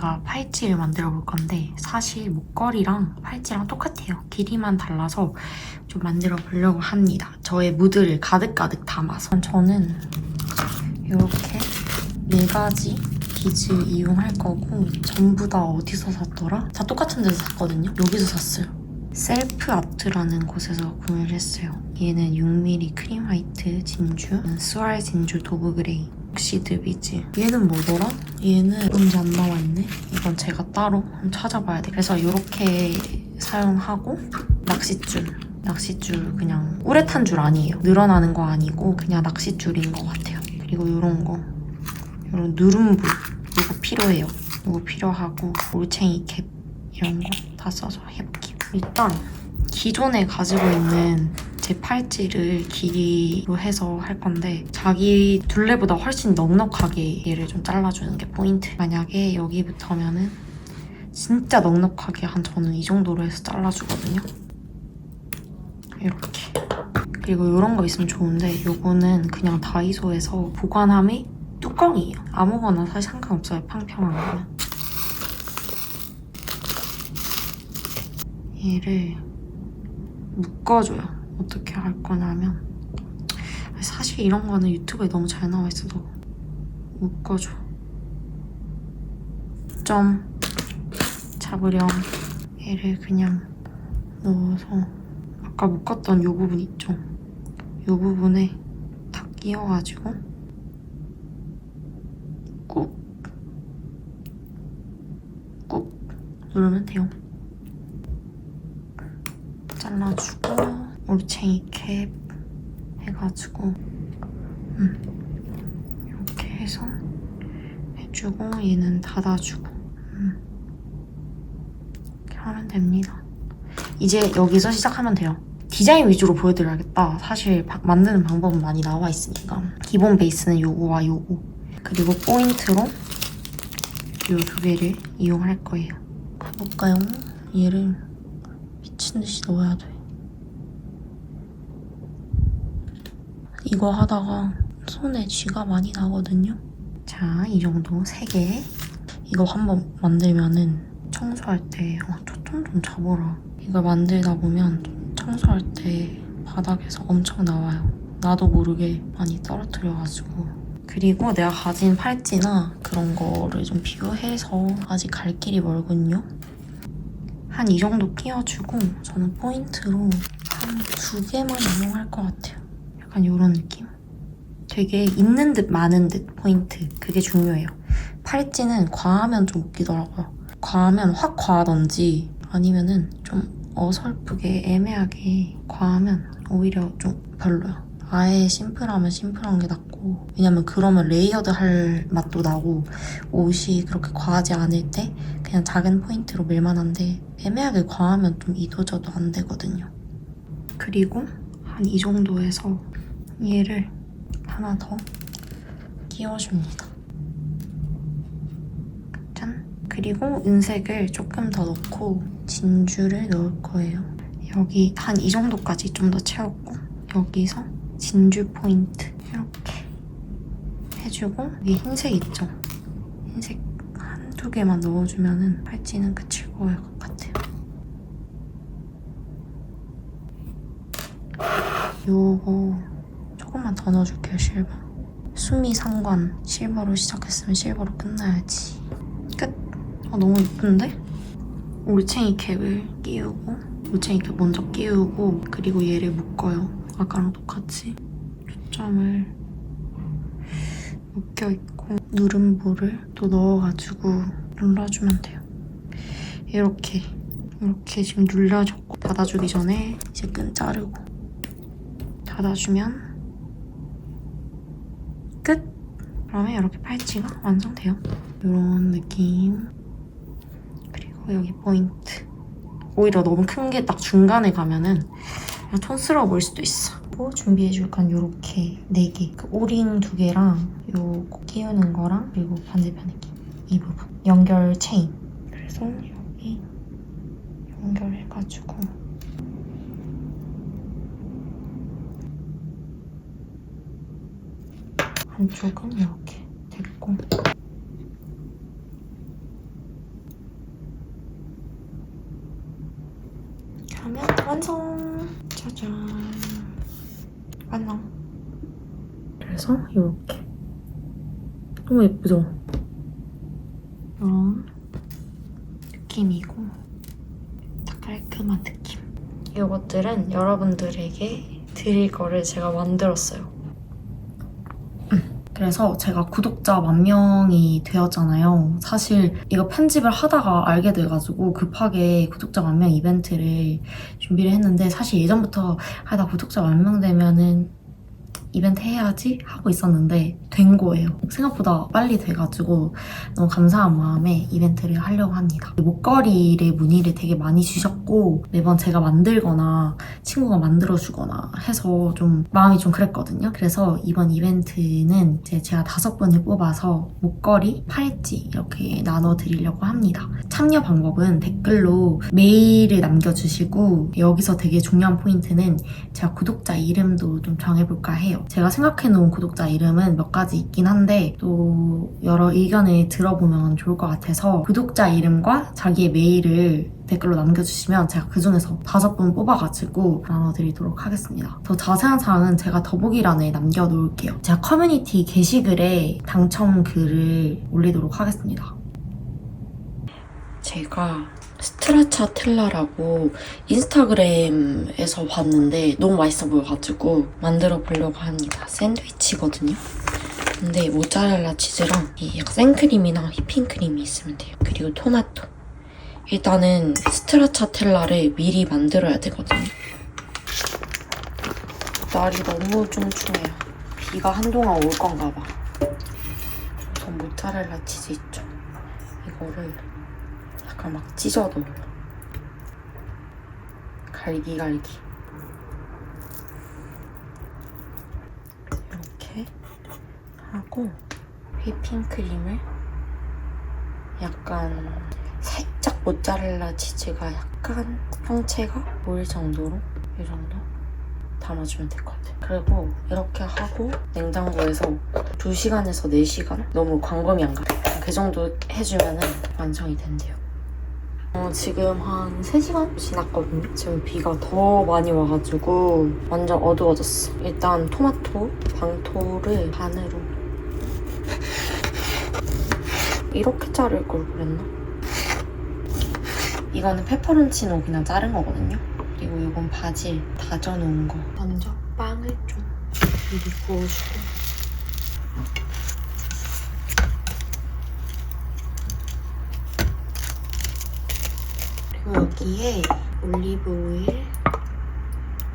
저희가 팔찌를 만들어 볼 건데 사실 목걸이랑 팔찌랑 똑같아요. 길이만 달라서 좀 만들어 보려고 합니다. 저의 무드를 가득가득 담아서. 저는 이렇게 4가지 비즈 이용할 거고 전부 다 어디서 샀더라? 다 똑같은 데서 샀거든요. 여기서 샀어요. 셀프 아트라는 곳에서 구매를 했어요. 얘는 6mm 크림 화이트 진주, 스왈 진주 도브 그레이, 옥시드 비즈. 얘는 뭐더라? 얘는 뭔지 안 나와있네? 이건 제가 따로 한번 찾아봐야 돼. 그래서 이렇게 사용하고 낚싯줄 그냥 우레탄 줄 아니에요. 늘어나는 거 아니고 그냥 낚싯줄인 것 같아요. 그리고 이런 거, 이런 누름부 이거 필요해요. 이거 필요하고 올챙이 캡 이런 거 다 써서 해볼게요. 일단 기존에 가지고 있는 제 팔찌를 길이로 해서 할 건데 자기 둘레보다 훨씬 넉넉하게 얘를 좀 잘라주는 게 포인트. 만약에 여기부터면은 진짜 넉넉하게 저는 이 정도로 해서 잘라주거든요. 이렇게. 그리고 이런 거 있으면 좋은데 이거는 그냥 다이소에서 보관함의 뚜껑이에요. 아무거나 사실 상관없어요. 팡팡한 거면. 얘를 묶어줘요. 어떻게 할 거냐면 사실 이런 거는 유튜브에 너무 잘 나와 있어도 묶어줘. 점 잡으렴. 얘를 그냥 넣어서 아까 묶었던 이 부분 있죠? 이 부분에 탁 끼워가지고 꾹 누르면 돼요. 잘라주고 올챙이 캡 해가지고 이렇게 해서 해주고 얘는 닫아주고 이렇게 하면 됩니다. 이제 여기서 시작하면 돼요. 디자인 위주로 보여드려야겠다. 사실 만드는 방법은 많이 나와 있으니까. 기본 베이스는 요거와 요거. 그리고 포인트로 요 2개를 이용할 거예요. 볼까요? 얘를 미친듯이 넣어야 돼. 이거 하다가 손에 쥐가 많이 나거든요. 자, 이 정도 3개. 이거 한번 만들면은 청소할 때 초점 좀 잡아라. 이거 만들다 보면 청소할 때 바닥에서 엄청 나와요. 나도 모르게 많이 떨어뜨려가지고. 그리고 내가 가진 팔찌나 그런 거를 좀 비교해서 아직 갈 길이 멀거든요. 한 이 정도 끼워주고 저는 포인트로 한 2개만 이용할 것 같아요. 약간 이런 느낌? 되게 있는 듯 많은 듯 포인트. 그게 중요해요. 팔찌는 과하면 좀 웃기더라고요. 과하면 확 과하던지 아니면은 좀 어설프게 애매하게 과하면 오히려 좀 별로야. 아예 심플하면 심플한 게 낫고, 왜냐면 그러면 레이어드 할 맛도 나고 옷이 그렇게 과하지 않을 때 그냥 작은 포인트로 밀만한데 애매하게 과하면 좀 이도저도 안 되거든요. 그리고 한 이 정도에서 얘를 하나 더 끼워줍니다. 짠! 그리고 은색을 조금 더 넣고 진주를 넣을 거예요. 여기 한 이 정도까지 좀 더 채웠고 여기서 진주 포인트 이렇게 해주고 여기 흰색 있죠? 흰색 한두 개만 넣어주면 팔찌는 끝일 것 같아요. 요거 조금만 더 넣어줄게요. 실버. 수미 상관 실버로 시작했으면 실버로 끝나야지. 끝! 너무 예쁜데? 올챙이 캡을 끼우고 올챙이 캡 먼저 끼우고 그리고 얘를 묶어요. 아까랑 똑같이 초점을 묶여있고 누름부를 또 넣어가지고 눌러주면 돼요. 이렇게 지금 눌려졌고 닫아주기 전에 이제 끈 자르고 닫아주면 끝! 그러면 이렇게 팔찌가 완성돼요. 이런 느낌. 그리고 여기 포인트. 오히려 너무 큰 게 딱 중간에 가면은 그냥 촌스러워 보일 수도 있어. 준비해줄 건 이렇게 4개. 그 오링 2개랑 요 끼우는 거랑 그리고 반대편에 이 부분. 연결 체인. 그래서 여기 연결해가지고 한쪽은 이렇게 됐고 하면 완성! 짜잔! 완성! 그래서 이렇게 너무 예쁘죠? 이런 느낌이고 딱 깔끔한 느낌. 이것들은 여러분들에게 드릴 거를 제가 만들었어요. 그래서 제가 구독자 10,000명이 되었잖아요. 사실 이거 편집을 하다가 알게 돼가지고 급하게 구독자 10,000명 이벤트를 준비를 했는데 사실 예전부터 나 구독자 10,000명 되면은 이벤트 해야지 하고 있었는데 된 거예요. 생각보다 빨리 돼가지고 너무 감사한 마음에 이벤트를 하려고 합니다. 목걸이를 문의를 되게 많이 주셨고 매번 제가 만들거나 친구가 만들어주거나 해서 좀 마음이 좀 그랬거든요. 그래서 이번 이벤트는 제가 5분을 뽑아서 목걸이, 팔찌 이렇게 나눠드리려고 합니다. 참여 방법은 댓글로 메일을 남겨주시고 여기서 되게 중요한 포인트는 제가 구독자 이름도 좀 정해볼까 해요. 제가 생각해놓은 구독자 이름은 몇 가지 있긴 한데 또 여러 의견을 들어보면 좋을 것 같아서 구독자 이름과 자기의 메일을 댓글로 남겨주시면 제가 그중에서 5분 뽑아가지고 나눠드리도록 하겠습니다. 더 자세한 사항은 제가 더보기란에 남겨놓을게요. 제가 커뮤니티 게시글에 당첨 글을 올리도록 하겠습니다. 제가 스트라차텔라라고 인스타그램에서 봤는데 너무 맛있어 보여가지고 만들어 보려고 합니다. 샌드위치거든요. 근데 모짜렐라 치즈랑 이 약간 생크림이나 휘핑크림이 있으면 돼요. 그리고 토마토. 일단은 스트라차텔라를 미리 만들어야 되거든요. 날이 너무 쫌쫌해요. 비가 한동안 올 건가 봐. 우선 모짜렐라 치즈 있죠? 이거를 약간 막 찢어 넣어요. 갈기. 이렇게 하고 휘핑크림을 약간 살짝 모짜렐라 치즈가 약간 형체가 보일 정도로 이 정도 담아주면 될 것 같아요. 그리고 이렇게 하고 냉장고에서 2시간에서 4시간? 너무 광범위 안 가요. 그 정도 해주면 완성이 된대요. 지금 한 3시간 지났거든요. 지금 비가 더 많이 와가지고 완전 어두워졌어. 일단 토마토 방토를 반으로 이렇게 자를 걸 그랬나? 이거는 페퍼론치노 그냥 자른 거거든요. 그리고 이건 바질 다져놓은 거. 먼저 빵을 좀 미리 구워주고 그리고 여기에 올리브 오일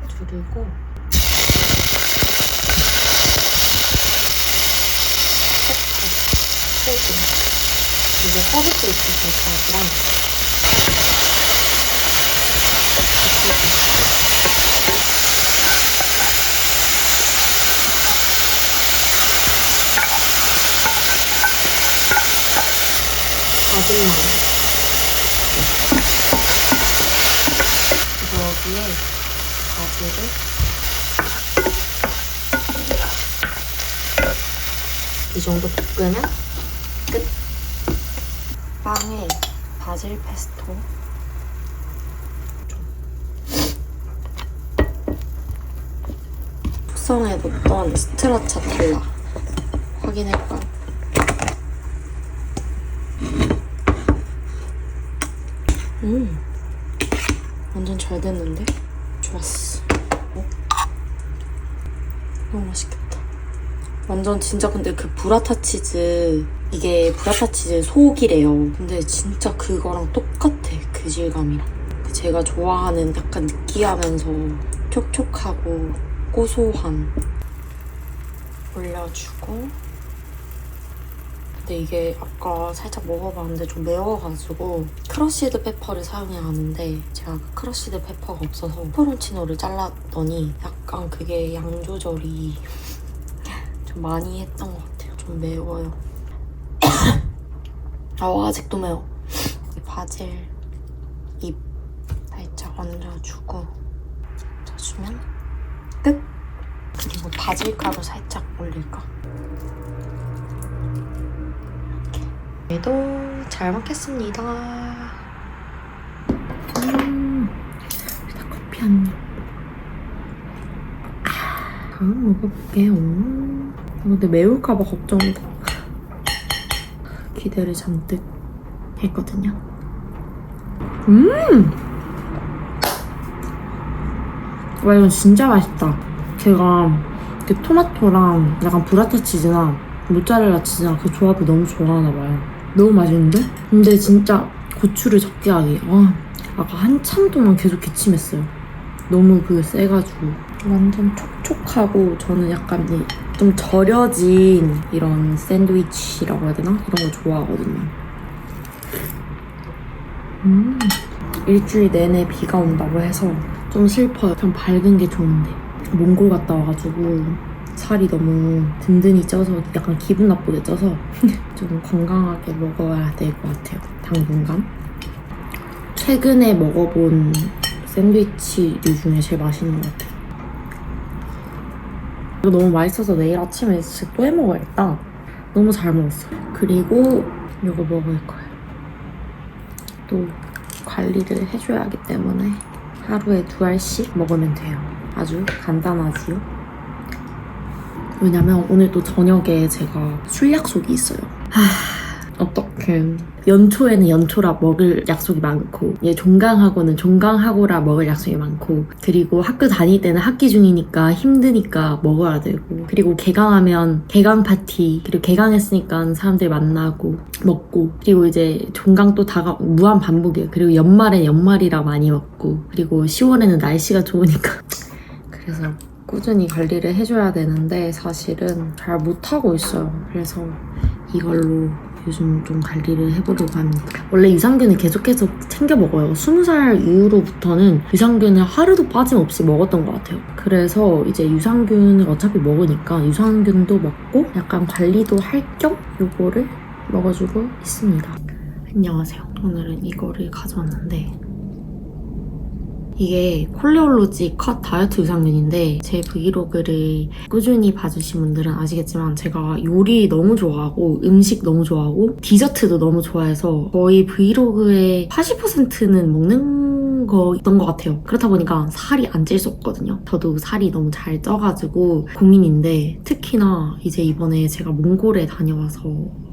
두르고 소금 그리고 허브페이스 살짝이랑 다진 마늘 그리고 여기에 바질을 이 정도 볶으면 끝! 빵에 바질 페스토 숙성에 넣었던 스트라차텔라 확인할까요? 완전 잘 됐는데? 좋았어. 너무 맛있겠다. 완전 진짜 근데 그 브라타 치즈 이게 브라타 치즈 속이래요. 근데 진짜 그거랑 똑같아. 그 질감이랑. 제가 좋아하는 약간 느끼하면서 촉촉하고 고소한 올려주고 근데 이게 아까 살짝 먹어봤는데 좀 매워가지고 크러쉬드 페퍼를 사용해야 하는데 제가 그 크러쉬드 페퍼가 없어서 페퍼론치노를 잘랐더니 약간 그게 양 조절이 좀 많이 했던 것 같아요. 좀 매워요. 아직도 매워. 바질 잎 살짝 얹어주고 쪄주면 끝! 그리고 바질가루 살짝 올릴까? 이렇게 얘도 잘 먹겠습니다. 커피 한 입. 다음 먹어볼게요. 근데 매울까봐 걱정돼. 기대를 잔뜩 했거든요. 와, 이건 진짜 맛있다. 제가 이렇게 토마토랑 약간 브라타 치즈나 모짜렐라 치즈랑 그 조합을 너무 좋아하나봐요. 너무 맛있는데? 근데 진짜 고추를 적게 하기. 아까 한참 동안 계속 기침했어요. 너무 그게 세가지고. 완전 촉촉하고 저는 약간 좀 절여진 이런 샌드위치라고 해야 되나? 이런 거 좋아하거든요. 일주일 내내 비가 온다고 해서 좀 슬퍼요. 좀 밝은 게 좋은데. 몽골 갔다 와가지고 살이 너무 든든히 쪄서 약간 기분 나쁘게 쪄서 좀 건강하게 먹어야 될 것 같아요. 당분간. 최근에 먹어본 샌드위치류 중에 제일 맛있는 것 같아요. 이거 너무 맛있어서 내일 아침에 진짜 또 해먹어야겠다. 너무 잘 먹었어. 그리고 이거 먹을 거예요. 또 관리를 해줘야 하기 때문에 하루에 2알씩 먹으면 돼요. 아주 간단하지요. 왜냐면 오늘 또 저녁에 제가 술 약속이 있어요. 어떡해. 연초에는 연초라 먹을 약속이 많고, 종강하고는 종강하고라 먹을 약속이 많고, 그리고 학교 다닐 때는 학기 중이니까 힘드니까 먹어야 되고, 그리고 개강하면 개강 파티, 그리고 개강했으니까 사람들 만나고 먹고, 그리고 이제 종강 또 무한 반복이에요. 그리고 연말엔 연말이라 많이 먹고, 그리고 10월에는 날씨가 좋으니까 그래서 꾸준히 관리를 해줘야 되는데 사실은 잘 못하고 있어요. 그래서 이걸로 요즘 좀 관리를 해보려고 합니다. 원래 유산균을 계속해서 챙겨 먹어요. 20살 이후로부터는 유산균을 하루도 빠짐없이 먹었던 것 같아요. 그래서 이제 유산균을 어차피 먹으니까 유산균도 먹고 약간 관리도 할 겸 요거를 먹어주고 있습니다. 안녕하세요. 오늘은 이거를 가져왔는데 이게 콜레올로지 컷 다이어트 유산균인데 제 브이로그를 꾸준히 봐주신 분들은 아시겠지만 제가 요리 너무 좋아하고 음식 너무 좋아하고 디저트도 너무 좋아해서 거의 브이로그의 80%는 먹는 거였던 것 같아요. 그렇다 보니까 살이 안 찔 수 없거든요. 저도 살이 너무 잘 쪄가지고 고민인데 특히나 이제 이번에 제가 몽골에 다녀와서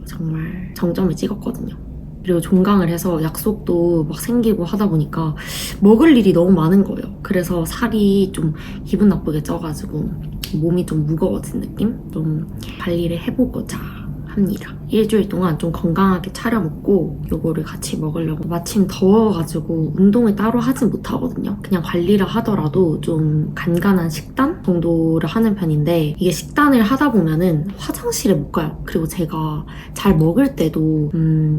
정말 정점을 찍었거든요. 그리고 종강을 해서 약속도 막 생기고 하다 보니까 먹을 일이 너무 많은 거예요. 그래서 살이 좀 기분 나쁘게 쪄가지고 몸이 좀 무거워진 느낌? 좀 관리를 해보고자 합니다. 일주일 동안 좀 건강하게 차려 먹고 요거를 같이 먹으려고. 마침 더워가지고 운동을 따로 하진 못하거든요. 그냥 관리를 하더라도 좀 간간한 식단 정도를 하는 편인데 이게 식단을 하다 보면은 화장실에 못 가요. 그리고 제가 잘 먹을 때도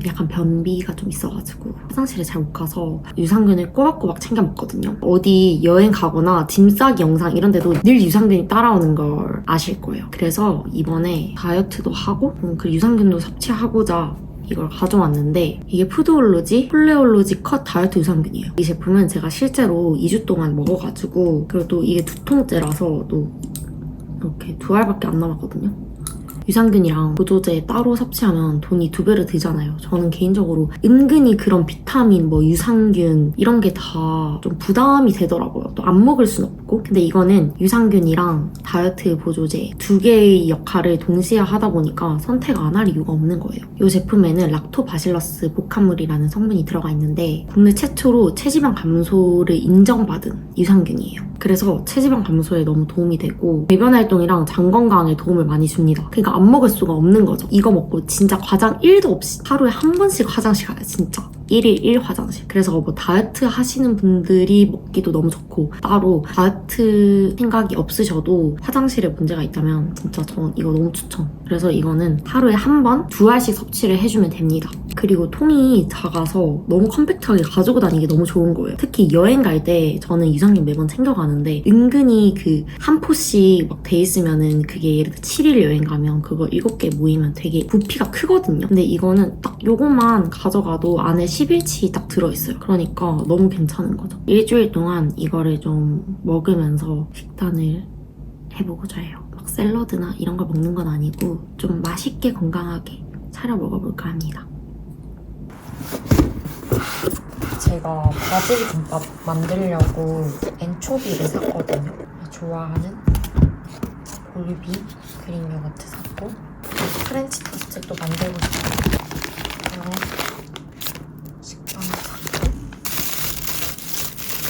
약간 변비가 좀 있어가지고 화장실에 잘 못 가서 유산균을 꼬박꼬박 챙겨 먹거든요. 어디 여행 가거나 짐 싸기 영상 이런 데도 늘 유산균이 따라오는 걸 아실 거예요. 그래서 이번에 다이어트도 하고 그 유산균도 섭취하고자 이걸 가져왔는데 이게 푸드올로지 콜레올로지 컷 다이어트 유산균이에요. 이 제품은 제가 실제로 2주 동안 먹어가지고 그리고 또 이게 2통째라서 또 이렇게 2알밖에 안 남았거든요. 유산균이랑 보조제 따로 섭취하면 돈이 2배로 들잖아요. 저는 개인적으로 은근히 그런 비타민, 유산균 이런 게 다 좀 부담이 되더라고요. 또 안 먹을 순 없고. 근데 이거는 유산균이랑 다이어트 보조제 2개의 역할을 동시에 하다 보니까 선택 안 할 이유가 없는 거예요. 이 제품에는 락토바실러스 복합물이라는 성분이 들어가 있는데 국내 최초로 체지방 감소를 인정받은 유산균이에요. 그래서 체지방 감소에 너무 도움이 되고 배변 활동이랑 장 건강에 도움을 많이 줍니다. 그러니까 안 먹을 수가 없는 거죠. 이거 먹고 진짜 과장 1도 없이 하루에 한 번씩 화장실 가요. 진짜 1일 1 화장실. 그래서 다이어트 하시는 분들이 먹기도 너무 좋고 따로 다이어트 생각이 없으셔도 화장실에 문제가 있다면 진짜 저는 이거 너무 추천. 그래서 이거는 하루에 한 번 2알씩 섭취를 해주면 됩니다. 그리고 통이 작아서 너무 컴팩트하게 가지고 다니기 너무 좋은 거예요. 특히 여행 갈 때 저는 유산균 매번 챙겨가는데 은근히 그 한 포씩 막 돼 있으면은 그게 예를 들어 7일 여행 가면 그거 7개 모이면 되게 부피가 크거든요. 근데 이거는 딱 요것만 가져가도 안에 10일치 딱 들어있어요. 그러니까 너무 괜찮은 거죠. 일주일 동안 이거를 좀 먹으면서 식단을 해보고자 해요. 막 샐러드나 이런 걸 먹는 건 아니고 좀 맛있게 건강하게 차려 먹어볼까 합니다. 제 제가 바질 김밥 만들려고 엔초비를 샀거든요. 좋아하는 볼비 그린 요거트 샀고 프렌치 토스트도 만들고 싶어요. 그럼 식빵 샀고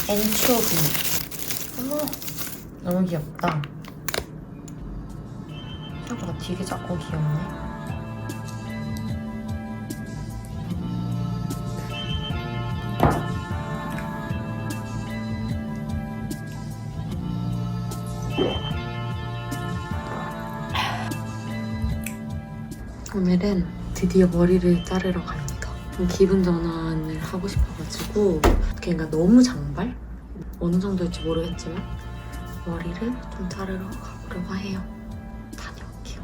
엔초비. 어머, 너무 귀엽다. 생각보다 되게 작고 귀엽네. 오늘은 드디어 머리를 자르러 갑니다. 좀 기분 전환을 하고 싶어가지고 그러니까 너무 장발? 어느 정도일지 모르겠지만 머리를 좀 자르러 가보려고 해요. 다녀올게요.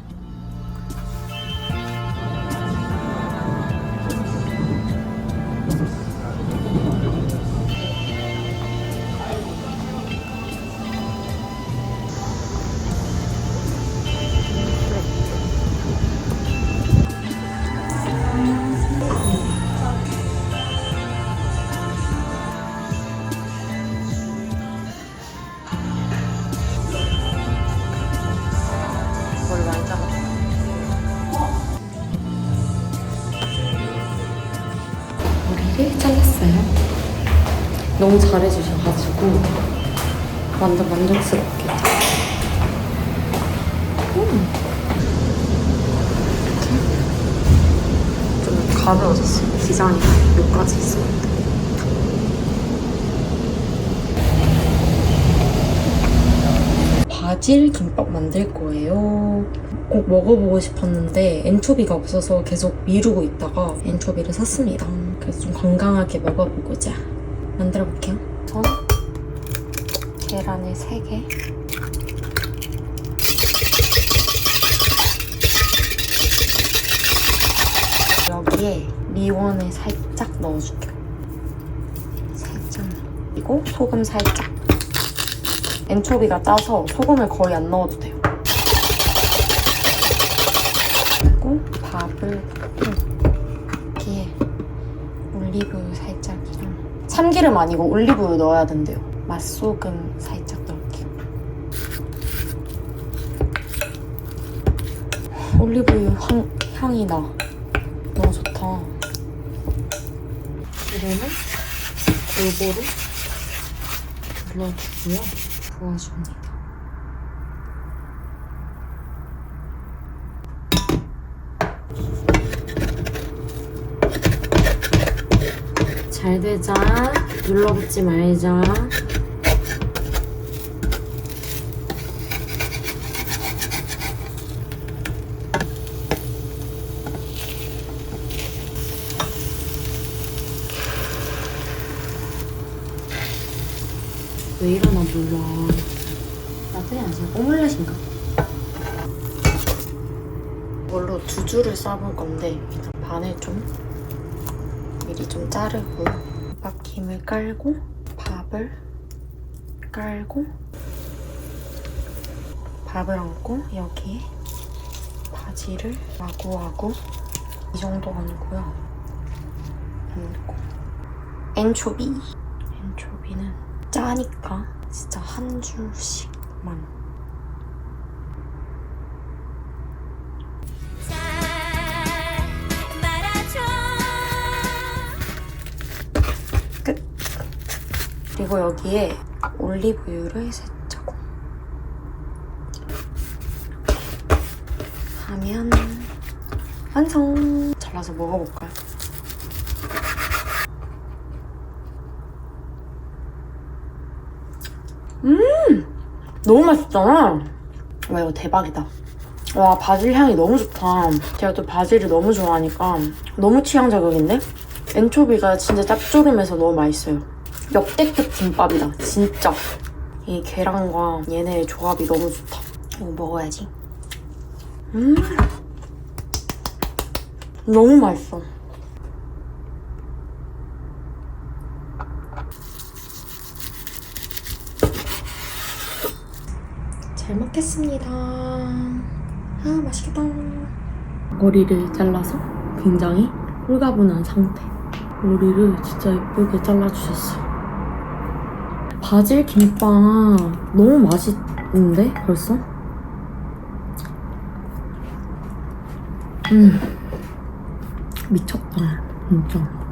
머리 많이 잘랐어. 머리를 잘랐어요. 너무 잘해주셔가지고 완전 만족스럽게 좀 가벼워졌어요. 기장이 여기까지 있었는데. 바질 김밥 만들 거예요. 꼭 먹어보고 싶었는데 엔초비가 없어서 계속 미루고 있다가 엔초비를 샀습니다. 그래서 좀 건강하게 먹어보고자 만들어 볼게요. 우선 계란을 3개, 여기에 미원을 살짝 넣어줄게요. 살짝. 그리고 소금 살짝. 엔초비가 짜서 소금을 거의 안 넣어도 돼요. 그리고 밥을 여기에 올리브유 살짝이랑 참기름 아니고 올리브유 넣어야 된대요. 맛소금 살짝 넣을게요. 올리브유 향이 나. 너무 좋다. 이거는 골고루 눌러주고요. 부어줍니다. 잘 되자. 눌러붙지 말자. 왜 이러나 몰라. 나중에 아직 오믈렛인가? 이걸로 2줄을 싸볼 건데 일단 반을 좀 미리 좀 자르고 밥김을 깔고 밥을 깔고 밥을 얹고 여기에 바지를 마구마구 이 정도 얹고요. 얹고 엔초비는 짜니까 진짜 한 줄씩만. 끝. 그리고 여기에 올리브유를 살짝 하면 완성. 잘라서 먹어볼까요? 너무 맛있잖아. 와, 이거 대박이다. 와, 바질 향이 너무 좋다. 제가 또 바질을 너무 좋아하니까 너무 취향 저격인데? 엔초비가 진짜 짭조름해서 너무 맛있어요. 역대급 김밥이다, 진짜. 이 계란과 얘네의 조합이 너무 좋다. 이거 먹어야지. 너무 맛있어. 잘 먹겠습니다. 아, 맛있겠다. 머리를 잘라서 굉장히 홀가분한 상태. 머리를 진짜 예쁘게 잘라주셨어요. 바질 김밥 너무 맛있는데 벌써? 미쳤다 진짜.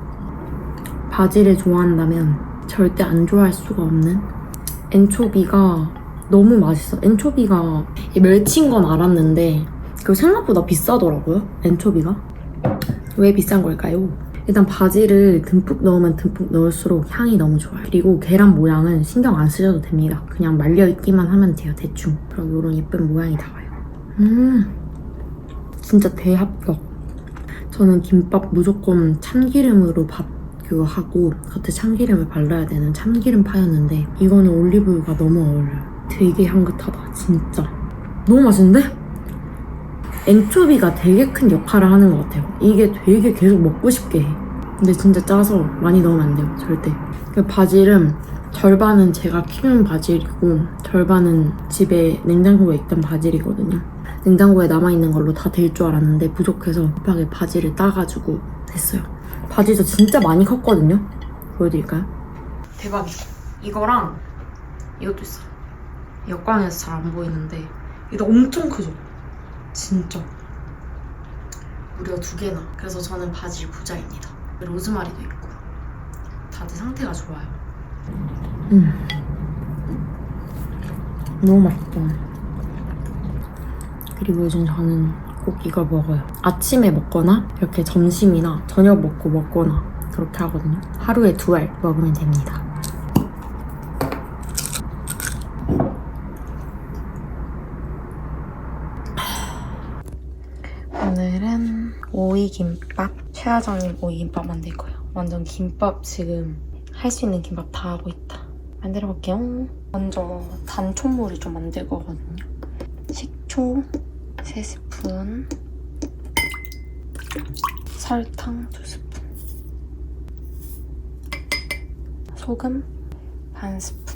바질을 좋아한다면 절대 안 좋아할 수가 없는 엔초비가 너무 맛있어. 엔초비가 멸치인 건 알았는데 그 생각보다 비싸더라고요. 엔초비가. 왜 비싼 걸까요? 일단 바질을 듬뿍 넣으면 듬뿍 넣을수록 향이 너무 좋아요. 그리고 계란 모양은 신경 안 쓰셔도 됩니다. 그냥 말려있기만 하면 돼요, 대충. 그럼 이런 예쁜 모양이 나와요. 진짜 대합격. 저는 김밥 무조건 참기름으로 밥 그거 하고 겉에 참기름을 발라야 되는 참기름 파였는데 이거는 올리브유가 너무 어울려요. 되게 향긋하다, 진짜. 너무 맛있는데? 엔초비가 되게 큰 역할을 하는 것 같아요. 이게 되게 계속 먹고 싶게 해. 근데 진짜 짜서 많이 넣으면 안 돼요, 절대. 바질은 절반은 제가 키운 바질이고 절반은 집에 냉장고에 있던 바질이거든요. 냉장고에 남아있는 걸로 다 될 줄 알았는데 부족해서 급하게 바질을 따가지고 했어요. 바질도 진짜 많이 컸거든요. 보여드릴까요? 대박이다. 이거랑 이것도 있어요. 역광에서 잘 안 보이는데 이거 엄청 크죠? 진짜 무려 2개나. 그래서 저는 바질 부자입니다. 로즈마리도 있고 다들 상태가 좋아요. 너무 맛있다. 그리고 요즘 저는 꼭 이걸 먹어요. 아침에 먹거나 이렇게 점심이나 저녁 먹거나 그렇게 하거든요. 하루에 2알 먹으면 됩니다. 오늘은 오이김밥, 최하정님 오이김밥 만들 거예요. 완전 김밥 지금 할 수 있는 김밥 다 하고 있다. 만들어 볼게요. 먼저 단촛물을 좀 만들 거거든요. 식초 3스푼, 설탕 2스푼, 소금 1스푼.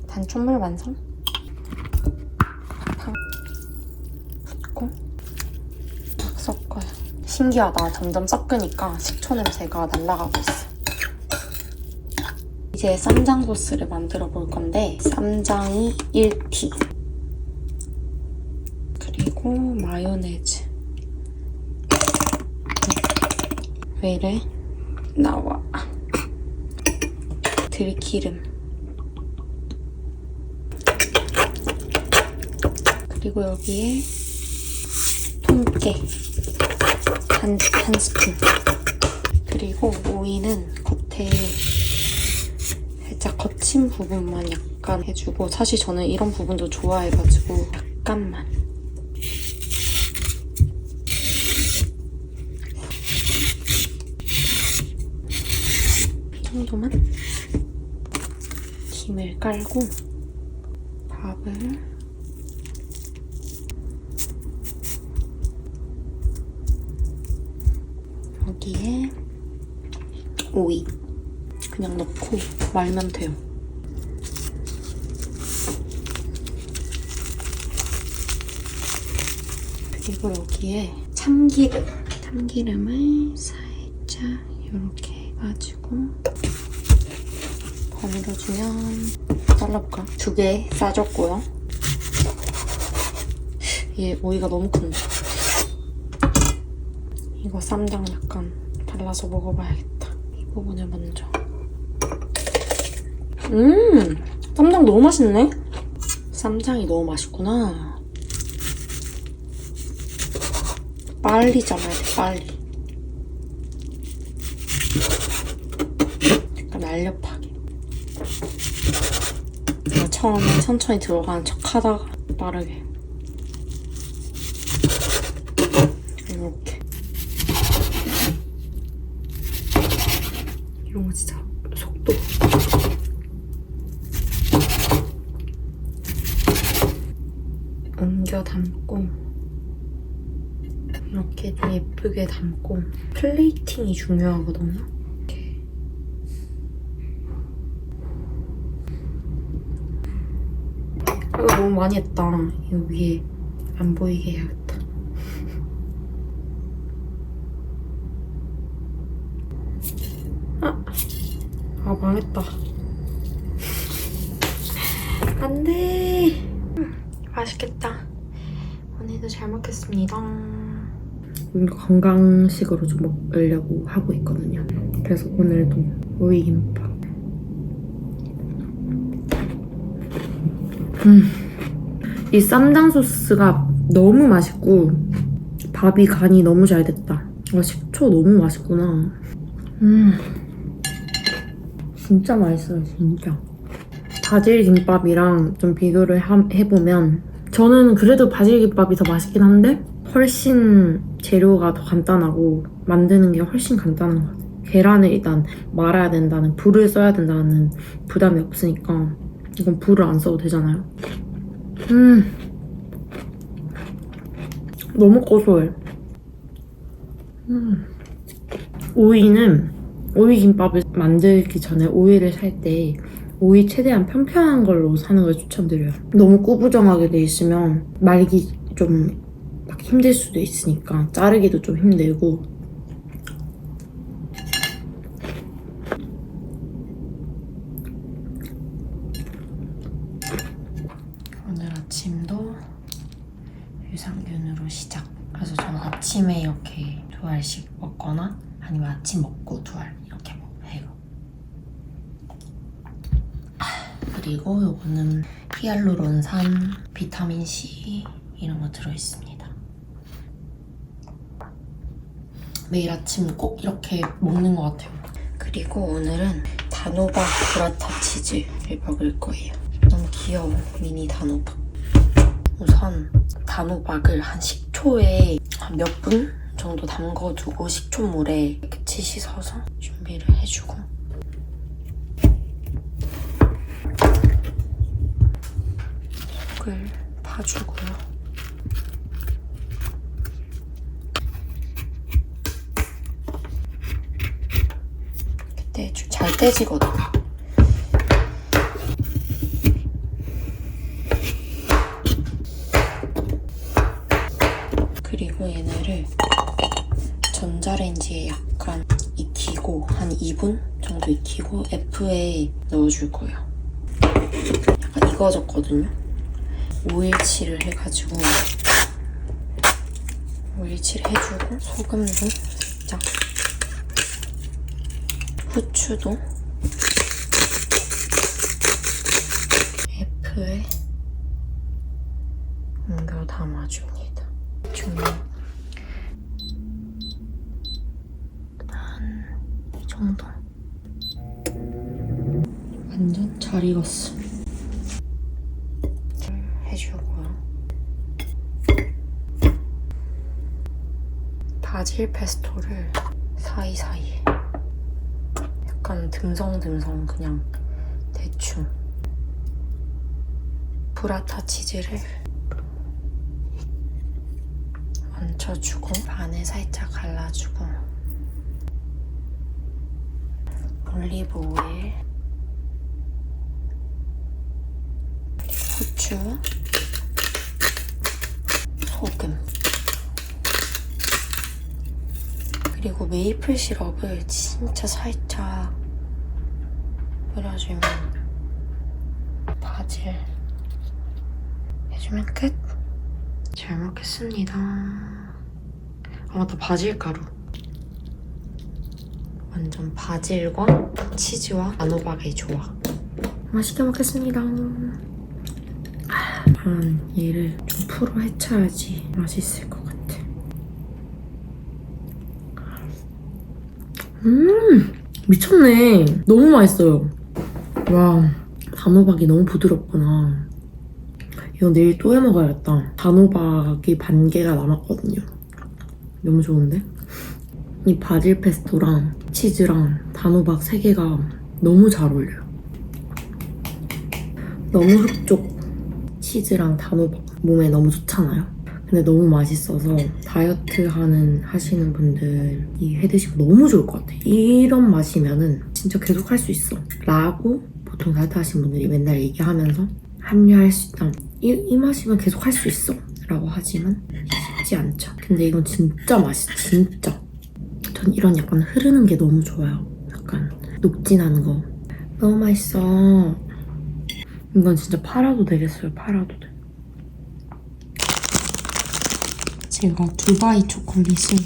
단촛물 완성. 붓고 막 섞어요. 신기하다. 점점 섞으니까 식초 냄새가 날아가고 있어. 이제 쌈장 소스를 만들어 볼 건데 쌈장이 1티, 그리고 마요네즈. 왜 이래? 나와. 들기름, 그리고 여기에 통깨 한 스푼. 그리고 오이는 겉에 살짝 거친 부분만 약간 해주고, 사실 저는 이런 부분도 좋아해가지고 약간만. 이 정도만. 김을 깔고 밥을 여기에 오이 그냥 넣고 말면 돼요. 그리고 여기에 참기름을 살짝 이렇게 해가지고 버무려주면, 잘라볼까? 2개 싸줬고요. 얘 오이가 너무 큰데. 이거 쌈장 약간 발라서 먹어봐야겠다. 이 부분을 먼저. 쌈장 너무 맛있네? 쌈장이 너무 맛있구나. 빨리 잘라야 돼, 빨리. 약간 날렵하게. 내가 처음에 천천히 들어가는 척 하다가 빠르게. 이렇게. 이런 거 진짜 속도. 옮겨 담고 이렇게 좀 예쁘게 담고, 플레이팅이 중요하거든요. 이렇게. 이거 너무 많이 했다. 이거 위에 안 보이게 해야겠다. 아 망했다. 안돼. 맛있겠다. 오늘도 잘 먹겠습니다. 건강식으로 좀 먹으려고 하고 있거든요. 그래서 오늘도 오이김밥. 이 쌈장 소스가 너무 맛있고 밥이 간이 너무 잘 됐다. 식초 너무 맛있구나. 진짜 맛있어요, 진짜. 바질 김밥이랑 좀 비교를 해보면 저는 그래도 바질 김밥이 더 맛있긴 한데 훨씬 재료가 더 간단하고 만드는 게 훨씬 간단한 것 같아요. 계란을 일단 말아야 된다는, 불을 써야 된다는 부담이 없으니까 이건 불을 안 써도 되잖아요. 너무 고소해. 오이김밥을 만들기 전에 오이를 살 때 오이 최대한 편편한 걸로 사는 걸 추천드려요. 너무 꾸부정하게 돼 있으면 말기 좀 막 힘들 수도 있으니까 자르기도 좀 힘들고. 오늘 아침도 유산균으로 시작. 그래서 저는 아침에 이렇게 2알씩 먹거나 아니면 아침 먹고 2알 이렇게 해요. 그리고 요거는 히알루론산, 비타민C 이런 거 들어있습니다. 매일 아침 꼭 이렇게 먹는 것 같아요. 그리고 오늘은 단호박 브라타 치즈를 먹을 거예요. 너무 귀여워, 미니 단호박. 우선 단호박을 한 식초에 몇 분 정도 담궈두고 식초물에 깨끗이 씻어서 준비를 해주고, 속을 파주고요. 그때 좀 잘 떼지거든. 그리고 얘네를 전자레인지에 약간 익히고 한 2분 정도 익히고 F에 넣어줄 거예요. 약간 익어졌거든요. 오일칠을 해가지고 오일칠 해주고 소금도 살짝, 후추도 F에 옮겨 담아줍니다. 한 이 정도. 완전 잘 익었어. 해주고요. 바질 페스토를 사이사이에 약간 듬성듬성 그냥 대충. 브라타 치즈를 얹혀주고 반에 살짝 갈라주고 올리브 오일, 후추, 소금, 그리고 메이플 시럽을 진짜 살짝 뿌려주면, 바질 해주면 끝! 잘 먹겠습니다. 아 맞다, 바질 가루. 완전 바질과 치즈와 단호박의 조화. 맛있게 먹겠습니다. 얘를 좀 풀어 헤쳐야지 맛있을 것 같아. 미쳤네. 너무 맛있어요. 와, 단호박이 너무 부드럽구나. 이거 내일 또 해먹어야겠다. 단호박이 반 개가 남았거든요. 너무 좋은데? 이 바질 페스토랑 치즈랑 단호박 3개가 너무 잘 어울려요. 너무 흡족 치즈랑 단호박 몸에 너무 좋잖아요. 근데 너무 맛있어서 다이어트 하시는 분들이 해드시고 너무 좋을 것 같아. 이런 맛이면은 진짜 계속 할 수 있어 라고 보통 다이어트 하시는 분들이 맨날 얘기하면서 합류할 수 있다. 이 맛이면 계속 할 수 있어 라고 하지만 쉽지 않죠. 근데 이건 진짜 맛있어. 진짜 전 이런 약간 흐르는 게 너무 좋아요. 약간 녹진한 거. 너무 맛있어. 이건 진짜 팔아도 되겠어요. 팔아도 돼. 제가 두바이 초콜릿을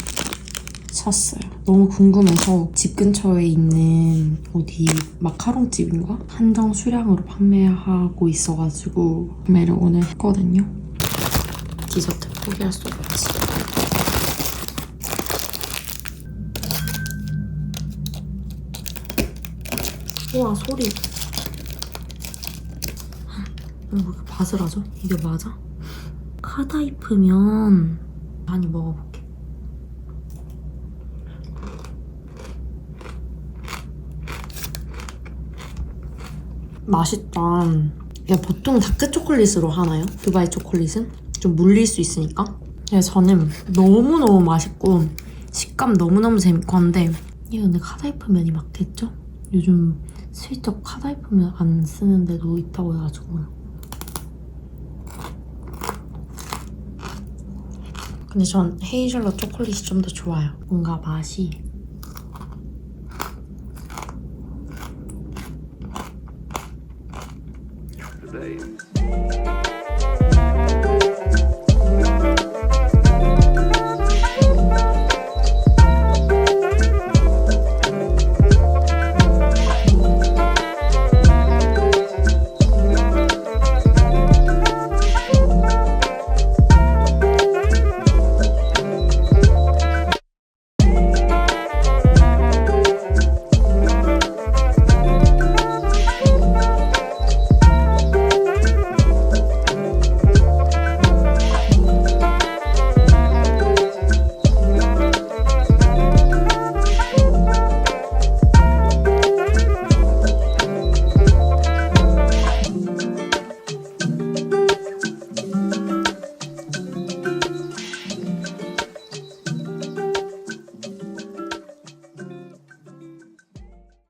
샀어요. 너무 궁금해서 집 근처에 있는 어디 마카롱집인가? 한정 수량으로 판매하고 있어가지고 구매를 오늘 했거든요. 디저트 포기할 수 없지. 우와, 소리. 왜 이렇게 바스라져? 이게 맞아? 카다이프면 많이 먹어볼게. 맛있다. 이게 보통 다크 초콜릿으로 하나요? 두바이 초콜릿은? 좀 물릴 수 있으니까. 그래서 저는 너무너무 맛있고 식감 너무너무 재밌고 한데 이게 근데 카다이프 면이 맞겠죠? 요즘 슬쩍 카다이프 면 안 쓰는 데도 있다고 해가지고. 근데 전 헤이즐넛 초콜릿이 좀 더 좋아요. 뭔가 맛이